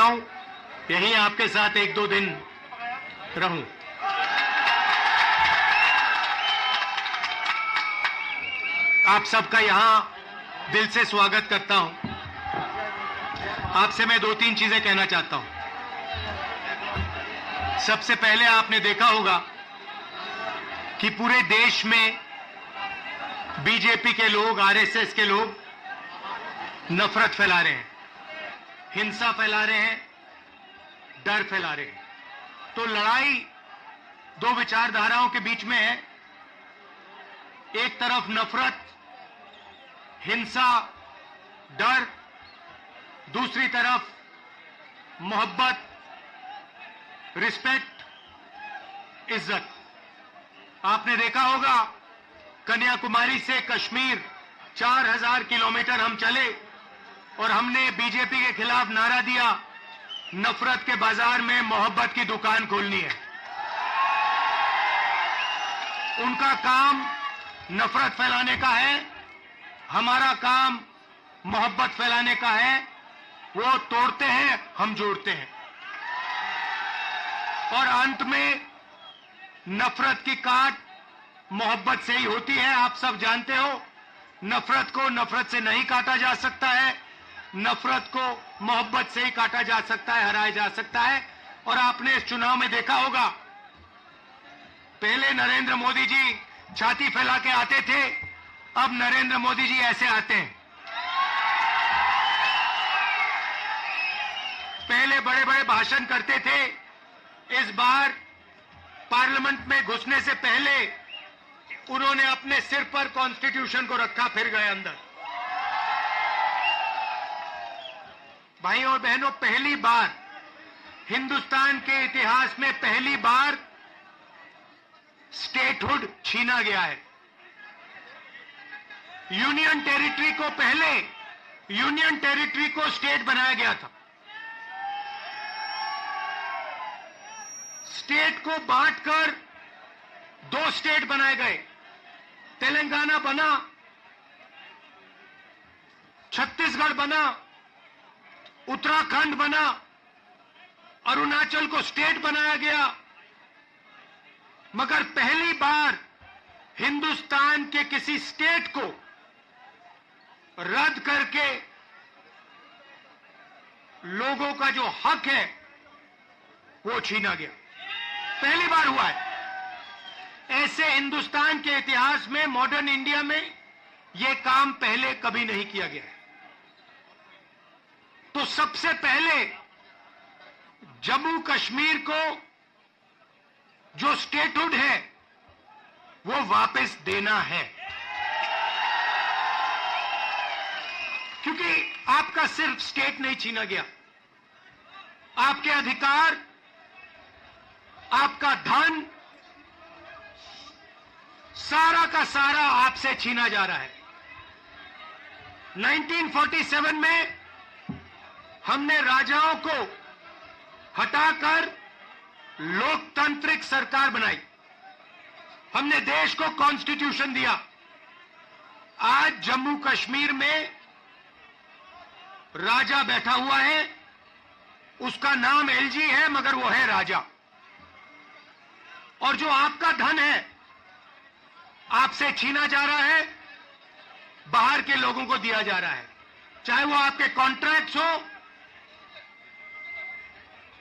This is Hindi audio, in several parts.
जाऊं, यहीं आपके साथ एक दो दिन रहूं। आप सबका यहां दिल से स्वागत करता हूं। आपसे मैं दो तीन चीजें कहना चाहता हूं। सबसे पहले आपने देखा होगा कि पूरे देश में बीजेपी के लोग, आरएसएस के लोग नफरत फैला रहे हैं, हिंसा फैला रहे हैं, डर फैला रहे हैं। तो लड़ाई दो विचारधाराओं के बीच में है। एक तरफ नफरत, हिंसा, डर, दूसरी तरफ मोहब्बत, रिस्पेक्ट, इज्जत। आपने देखा होगा कन्याकुमारी से कश्मीर 4000 किलोमीटर हम चले और हमने बीजेपी के खिलाफ नारा दिया, नफरत के बाजार में मोहब्बत की दुकान खोलनी है। उनका काम नफरत फैलाने का है, हमारा काम मोहब्बत फैलाने का है। वो तोड़ते हैं, हम जोड़ते हैं, और अंत में नफरत की काट मोहब्बत से ही होती है। आप सब जानते हो, नफरत को नफरत से नहीं काटा जा सकता है, नफरत को मोहब्बत से ही काटा जा सकता है, हराया जा सकता है। और आपने इस चुनाव में देखा होगा, पहले नरेंद्र मोदी जी छाती फैला के आते थे, अब नरेंद्र मोदी जी ऐसे आते हैं। पहले बड़े बड़े भाषण करते थे, इस बार पार्लियामेंट में घुसने से पहले उन्होंने अपने सिर पर कॉन्स्टिट्यूशन को रखा, फिर गए अंदर। भाइयों और बहनों, पहली बार हिंदुस्तान के इतिहास में पहली बार स्टेटहुड छीना गया है। यूनियन टेरिटरी को पहले यूनियन टेरिटरी को स्टेट बनाया गया था। स्टेट को बांटकर दो स्टेट बनाए गए, तेलंगाना बना, छत्तीसगढ़ बना, उत्तराखंड बना, अरुणाचल को स्टेट बनाया गया। मगर पहली बार हिंदुस्तान के किसी स्टेट को रद्द करके लोगों का जो हक है वो छीना गया, पहली बार हुआ है। ऐसे हिंदुस्तान के इतिहास में, मॉडर्न इंडिया में यह काम पहले कभी नहीं किया गया है। तो सबसे पहले जम्मू कश्मीर को जो स्टेटहुड है वो वापस देना है, क्योंकि आपका सिर्फ स्टेट नहीं छीना गया, आपके अधिकार, आपका धन, सारा का सारा आपसे छीना जा रहा है। 1947 में हमने राजाओं को हटाकर लोकतांत्रिक सरकार बनाई, हमने देश को कॉन्स्टिट्यूशन दिया। आज जम्मू कश्मीर में राजा बैठा हुआ है, उसका नाम एलजी है, मगर वो है राजा। और जो आपका धन है आपसे छीना जा रहा है, बाहर के लोगों को दिया जा रहा है, चाहे वो आपके कॉन्ट्रैक्ट्स हो,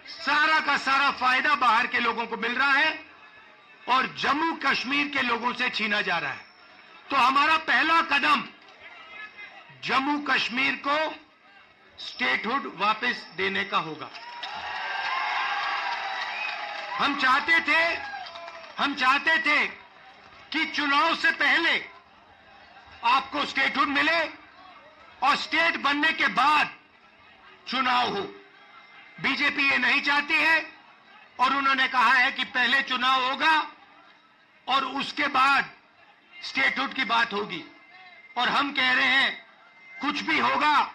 सारा का सारा फायदा बाहर के लोगों को मिल रहा है और जम्मू कश्मीर के लोगों से छीना जा रहा है। तो हमारा पहला कदम जम्मू कश्मीर को स्टेटहुड वापस देने का होगा। हम चाहते थे कि चुनाव से पहले आपको स्टेटहुड मिले और स्टेट बनने के बाद चुनाव हो। बीजेपी ये नहीं चाहती है और उन्होंने कहा है कि पहले चुनाव होगा और उसके बाद स्टेटहुड की बात होगी। और हम कह रहे हैं कुछ भी होगा,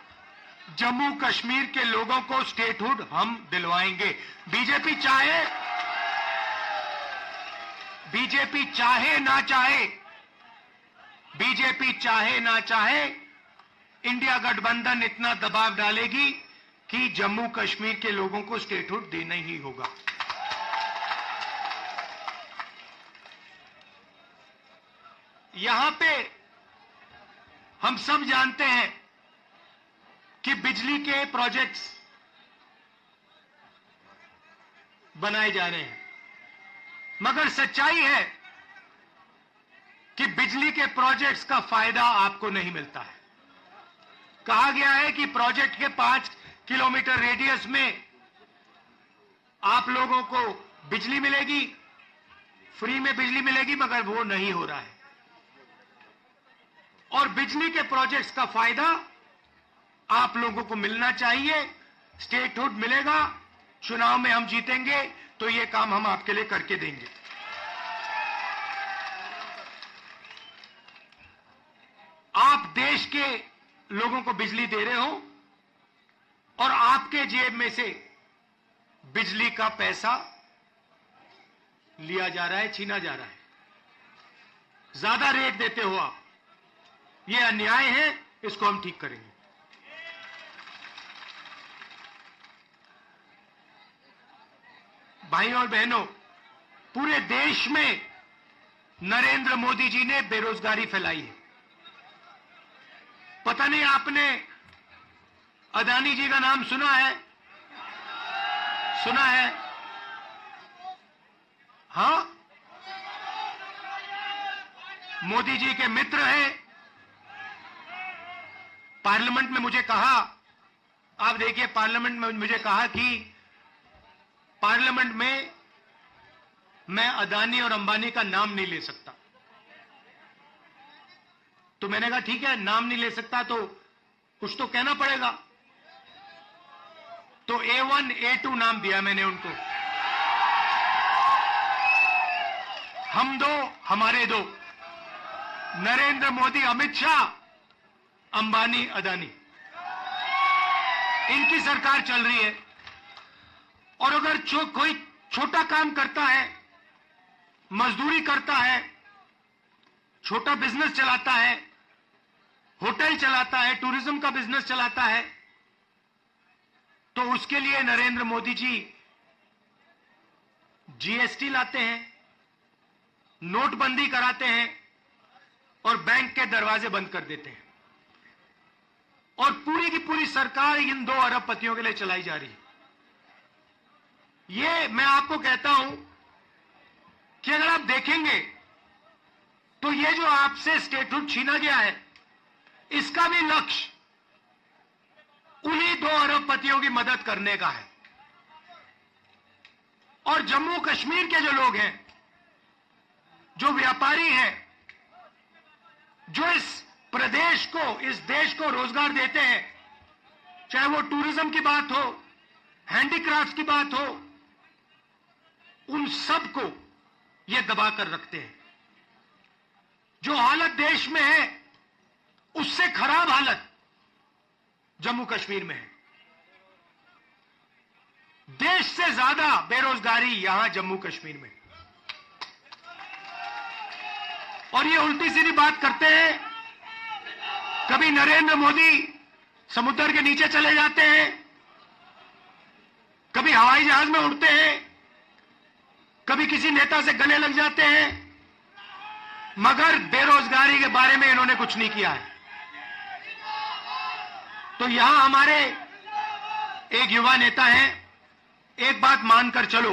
जम्मू कश्मीर के लोगों को स्टेटहुड हम दिलवाएंगे। बीजेपी चाहे ना चाहे, इंडिया गठबंधन इतना दबाव डालेगी कि जम्मू कश्मीर के लोगों को स्टेटहुड देना ही होगा। यहां पे हम सब जानते हैं कि बिजली के प्रोजेक्ट्स बनाए जा रहे हैं, मगर सच्चाई है कि बिजली के प्रोजेक्ट्स का फायदा आपको नहीं मिलता है। कहा गया है कि प्रोजेक्ट के 5 किलोमीटर रेडियस में आप लोगों को बिजली मिलेगी, फ्री में बिजली मिलेगी, मगर वो नहीं हो रहा है। और बिजली के प्रोजेक्ट्स का फायदा आप लोगों को मिलना चाहिए। स्टेटहुड मिलेगा, चुनाव में हम जीतेंगे तो ये काम हम आपके लिए करके देंगे। आप देश के लोगों को बिजली दे रहे हो और आपके जेब में से बिजली का पैसा लिया जा रहा है, छीना जा रहा है। ज्यादा रेट देते हो आप, ये अन्याय है, इसको हम ठीक करेंगे। भाइयों और बहनों, पूरे देश में नरेंद्र मोदी जी ने बेरोजगारी फैलाई है। पता नहीं आपने अदानी जी का नाम सुना है? सुना है? हां, मोदी जी के मित्र हैं। पार्लियामेंट में मुझे कहा, आप देखिए, पार्लियामेंट में मुझे कहा कि पार्लियामेंट में मैं अदानी और अंबानी का नाम नहीं ले सकता। तो मैंने कहा ठीक है, नाम नहीं ले सकता तो कुछ तो कहना पड़ेगा। तो A1 A2 नाम दिया मैंने उनको। हम दो, हमारे दो, नरेंद्र मोदी, अमित शाह, अंबानी, अदानी, इनकी सरकार चल रही है। और अगर कोई छोटा काम करता है, मजदूरी करता है, छोटा बिजनेस चलाता है, होटल चलाता है, टूरिज्म का बिजनेस चलाता है, तो उसके लिए नरेंद्र मोदी जी जीएसटी लाते हैं, नोटबंदी कराते हैं और बैंक के दरवाजे बंद कर देते हैं। और पूरी की पूरी सरकार इन 2 अरबपतियों के लिए चलाई जा रही है। ये मैं आपको कहता हूं कि अगर आप देखेंगे तो ये जो आपसे स्टेटहुड छीना गया है, इसका भी लक्ष्य उन्हीं 2 अरबपतियों की मदद करने का है। और जम्मू कश्मीर के जो लोग हैं, जो व्यापारी हैं, जो इस प्रदेश को, इस देश को रोजगार देते हैं, चाहे वो टूरिज्म की बात हो, हैंडीक्राफ्ट की बात हो, उन सबको ये दबा कर रखते हैं। जो हालत देश में है, उससे खराब हालत जम्मू कश्मीर में है। देश से ज्यादा बेरोजगारी यहां जम्मू कश्मीर में। और ये उल्टी सीधी बात करते हैं। कभी नरेंद्र मोदी समुद्र के नीचे चले जाते हैं, कभी हवाई जहाज में उड़ते हैं, कभी किसी नेता से गले लग जाते हैं, मगर बेरोजगारी के बारे में इन्होंने कुछ नहीं किया है। तो यहां हमारे एक युवा नेता हैं, एक बात मानकर चलो,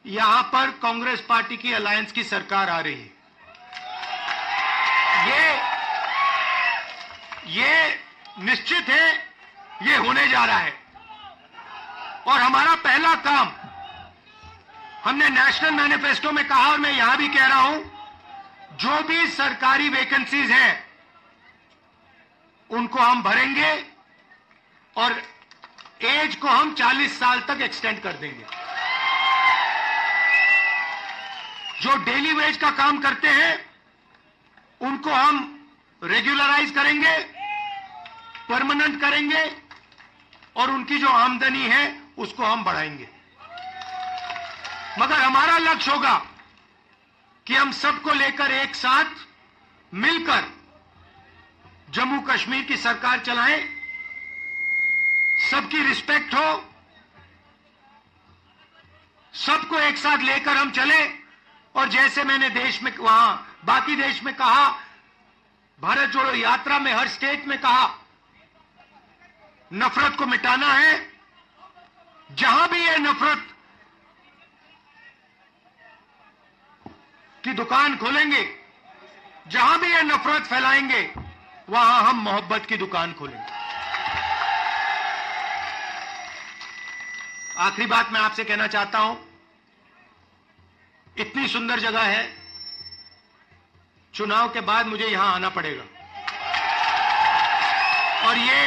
यहां पर कांग्रेस पार्टी की अलायंस की सरकार आ रही है। ये निश्चित है, ये होने जा रहा है। और हमारा पहला काम, हमने नेशनल मैनिफेस्टो में कहा और मैं यहां भी कह रहा हूं, जो भी सरकारी वैकेंसीज हैं उनको हम भरेंगे और एज को हम 40 साल तक एक्सटेंड कर देंगे। जो डेली वेज का काम करते हैं उनको हम रेगुलराइज करेंगे, परमानेंट करेंगे और उनकी जो आमदनी है उसको हम बढ़ाएंगे। मगर हमारा लक्ष्य होगा कि हम सबको लेकर एक साथ मिलकर जम्मू कश्मीर की सरकार चलाएं, सबकी रिस्पेक्ट हो, सबको एक साथ लेकर हम चले। और जैसे मैंने देश में वहां बाकी देश में कहा, भारत जोड़ो यात्रा में हर स्टेट में कहा, नफरत को मिटाना है। जहां भी ये नफरत की दुकान खोलेंगे, जहां भी ये नफरत फैलाएंगे, वहां हम मोहब्बत की दुकान खोलेंगे। आखिरी बात मैं आपसे कहना चाहता हूं, इतनी सुंदर जगह है, चुनाव के बाद मुझे यहां आना पड़ेगा। और ये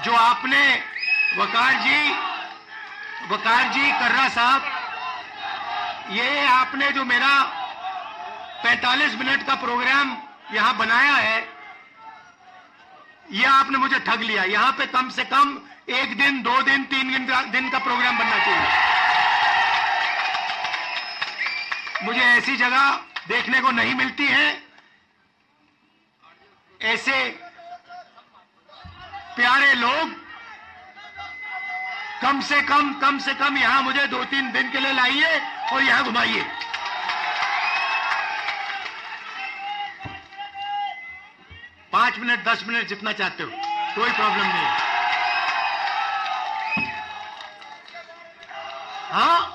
जो आपने वकार जी कर्रा साहब, ये आपने जो मेरा 45 मिनट का प्रोग्राम यहां बनाया है, यह आपने मुझे ठग लिया। यहां पे कम से कम 1 दिन, 2 दिन, 3 दिन का प्रोग्राम बनना चाहिए। मुझे ऐसी जगह देखने को नहीं मिलती है, ऐसे प्यारे लोग। कम से कम यहां मुझे 2-3 दिन के लिए लाइए और यहां घुमाइए। पांच मिनट, 10 मिनट, जितना चाहते हो, कोई प्रॉब्लम नहीं है। हाँ,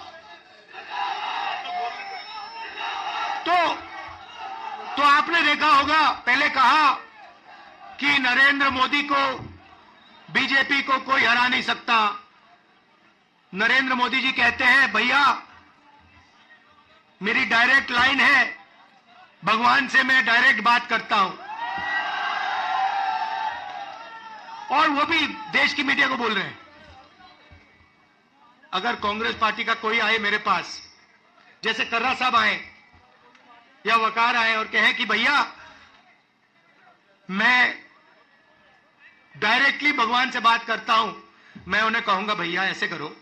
तो आपने देखा होगा, पहले कहा कि नरेंद्र मोदी को, बीजेपी को कोई हरा नहीं सकता। नरेंद्र मोदी जी कहते हैं, भैया मेरी डायरेक्ट लाइन है, भगवान से मैं डायरेक्ट बात करता हूं। और वो भी देश की मीडिया को बोल रहे हैं। अगर कांग्रेस पार्टी का कोई आए मेरे पास, जैसे कर्रा साहब आए या वकार आए और कहें कि भैया मैं डायरेक्टली भगवान से बात करता हूं, मैं उन्हें कहूंगा, भैया ऐसे करो,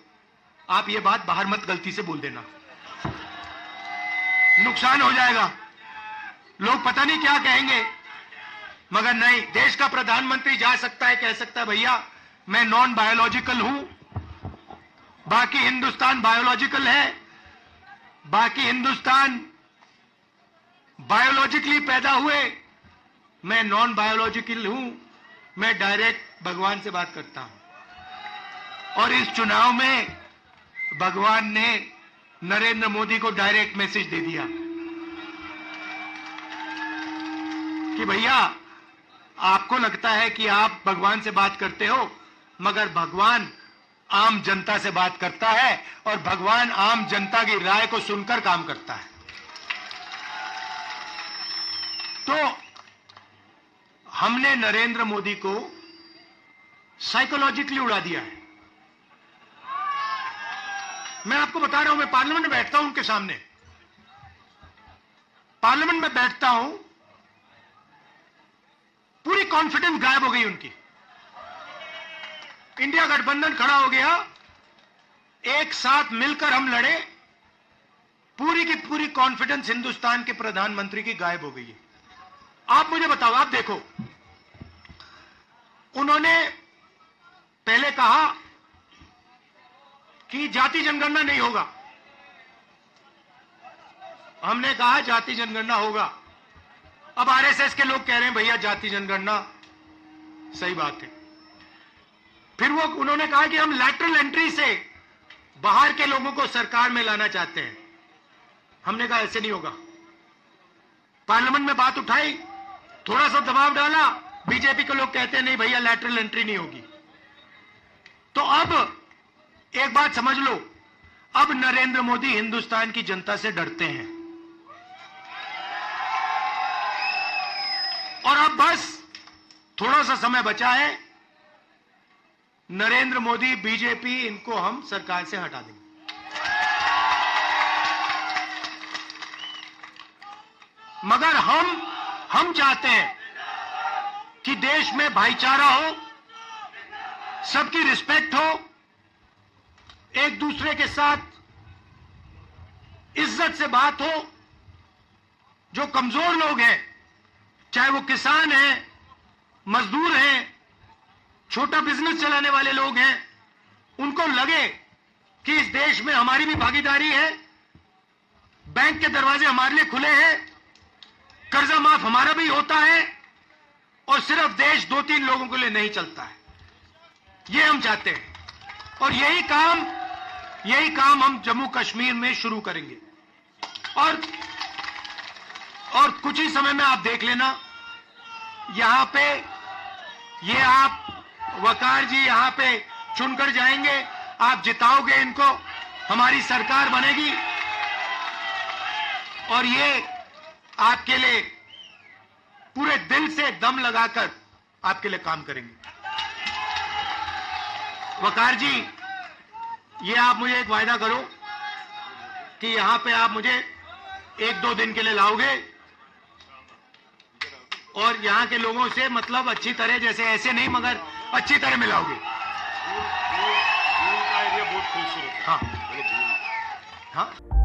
आप ये बात बाहर मत गलती से बोल देना, नुकसान हो जाएगा, लोग पता नहीं क्या कहेंगे। मगर नहीं, देश का प्रधानमंत्री जा सकता है, कह सकता है, भैया मैं नॉन बायोलॉजिकल हूं, बाकी हिंदुस्तान बायोलॉजिकल है, बाकी हिंदुस्तान बायोलॉजिकली पैदा हुए, मैं नॉन बायोलॉजिकल हूं, मैं डायरेक्ट भगवान से बात करता हूं। और इस चुनाव में भगवान ने नरेंद्र मोदी को डायरेक्ट मैसेज दे दिया कि भैया आपको लगता है कि आप भगवान से बात करते हो, मगर भगवान आम जनता से बात करता है और भगवान आम जनता की राय को सुनकर काम करता है। तो हमने नरेंद्र मोदी को साइकोलॉजिकली उड़ा दिया है। मैं आपको बता रहा हूं, मैं पार्लियामेंट में बैठता हूं, उनके सामने पार्लियामेंट में बैठता हूं, पूरी कॉन्फिडेंस गायब हो गई उनकी। इंडिया गठबंधन खड़ा हो गया, एक साथ मिलकर हम लड़े, पूरी की पूरी कॉन्फिडेंस हिंदुस्तान के प्रधानमंत्री की गायब हो गई है। आप मुझे बताओ, आप देखो, उन्होंने पहले कहा कि जाति जनगणना नहीं होगा, हमने कहा जाति जनगणना होगा। अब आरएसएस के लोग कह रहे हैं भैया जाति जनगणना सही बात है। फिर वो उन्होंने कहा कि हम लैटरल एंट्री से बाहर के लोगों को सरकार में लाना चाहते हैं। हमने कहा ऐसे नहीं होगा। पार्लियामेंट में बात उठाई, थोड़ा सा दबाव डाला, बीजेपी के लोग कहते हैं नहीं भैया लैटरल एंट्री नहीं होगी। तो अब एक बात समझ लो, अब नरेंद्र मोदी हिंदुस्तान की जनता से डरते हैं और अब बस थोड़ा सा समय बचा है, नरेंद्र मोदी, बीजेपी, इनको हम सरकार से हटा देंगे। मगर हम चाहते हैं कि देश में भाईचारा हो, सबकी रिस्पेक्ट हो, एक दूसरे के साथ इज्जत से बात हो। जो कमजोर लोग हैं, चाहे वो किसान हैं, मजदूर हैं, छोटा बिजनेस चलाने वाले लोग हैं, उनको लगे कि इस देश में हमारी भी भागीदारी है, बैंक के दरवाजे हमारे लिए खुले हैं, कर्जा माफ हमारा भी होता है और सिर्फ देश 2-3 लोगों के लिए नहीं चलता है। ये हम चाहते हैं और यही काम हम जम्मू कश्मीर में शुरू करेंगे। और कुछ ही समय में आप देख लेना, यहां पे ये आप वकार जी यहां पे चुनकर जाएंगे, आप जिताओगे इनको, हमारी सरकार बनेगी और ये आपके लिए पूरे दिल से दम लगाकर आपके लिए काम करेंगे। वकार जी, ये आप मुझे एक वायदा करो कि यहां पे आप मुझे 1-2 दिन के लिए लाओगे और यहां के लोगों से मतलब अच्छी तरह, जैसे ऐसे नहीं मगर अच्छी तरह मिलाओगे। का एरिया बहुत खूबसूरत है। हाँ हाँ।